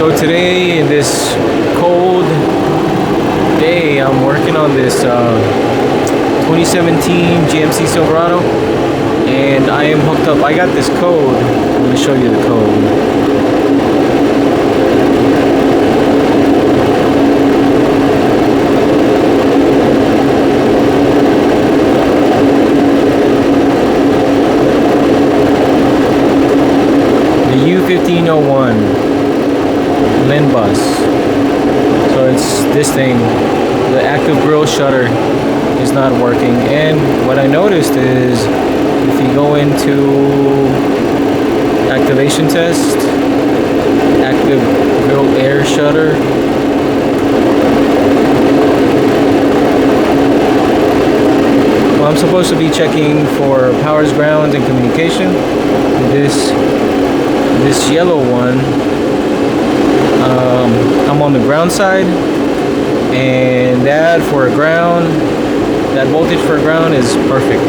So today, in this cold day, I'm working on this 2017 GMC Silverado, and I am hooked up. I got this code. I'm going to show you the code. The u1501 LIN bus. So it's this thing. The active grill shutter is not working, and what I noticed is if you go into activation test, active grill air shutter, well, I'm supposed to be checking for powers, grounds, and communication. This yellow one, I'm on the ground side, and that for a ground, that voltage for a ground is perfect.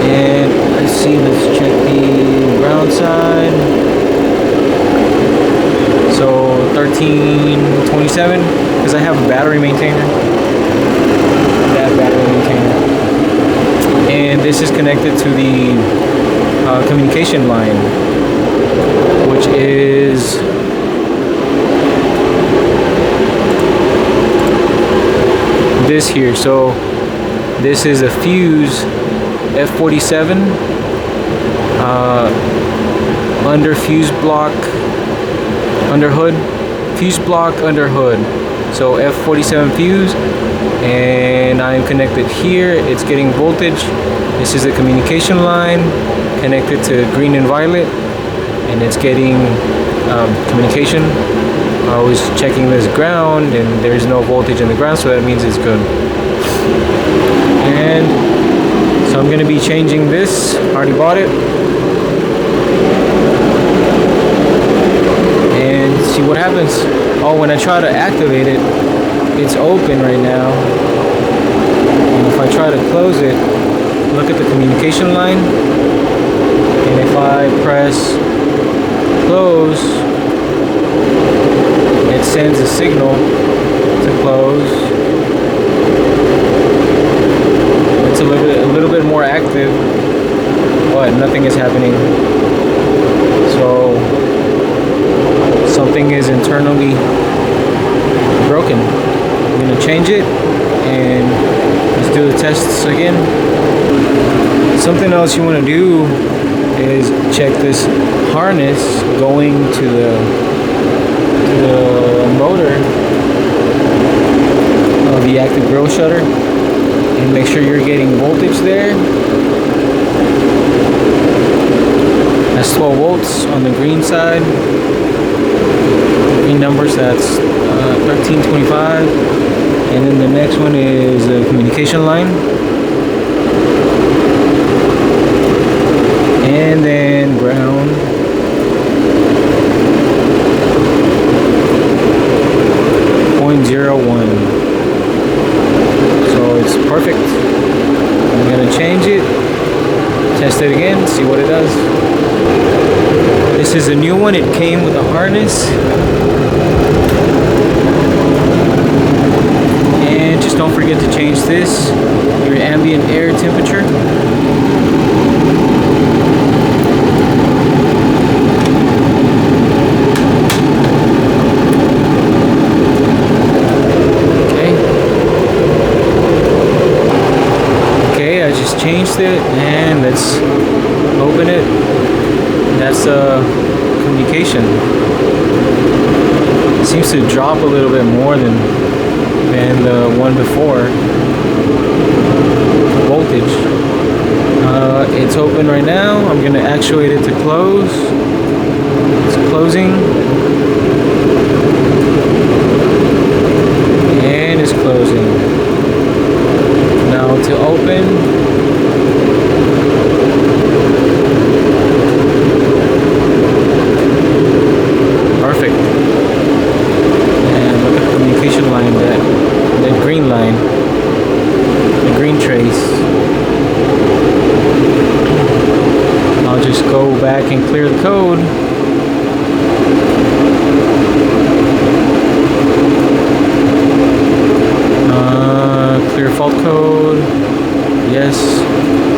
And let's see, let's check the ground side. So 1327, because I have a battery maintainer. That battery maintainer. And this is connected to the communication line, which is this here. So this is a fuse F47 under fuse block under hood, fuse block under hood. So F47 fuse, and I'm connected here. It's getting voltage. This is a communication line connected to green and violet, and it's getting communication. I was checking this ground, and there's no voltage in the ground, so that means it's good. And so I'm going to be changing this. Already bought it, and see what happens. Oh, when I try to activate it, it's open right now, and if I try to close it, look at the communication line, and if I press close, it sends a signal to close. It's a little bit more active, but nothing is happening. So something is internally broken. I'm gonna change it, and let's do the tests again. Something else you want to do is check this harness going to the motor of the active grill shutter, and make sure you're getting voltage there. That's 12 volts on the green side. Green numbers, that's 1325. And then the next one is the communication line. And then ground. .01. So it's perfect. I'm gonna change it, test it again, see what it does. This is a new one. It came with a harness. And just don't forget to change this, your ambient air temperature. Changed it, and let's open it. That's communication. It seems to drop a little bit more than the one before. Voltage. It's open right now. I'm gonna actuate it to close. It's closing, and it's closing. Now to open. That green line, the green trace. I'll just go back and clear the code. Clear fault code. Yes.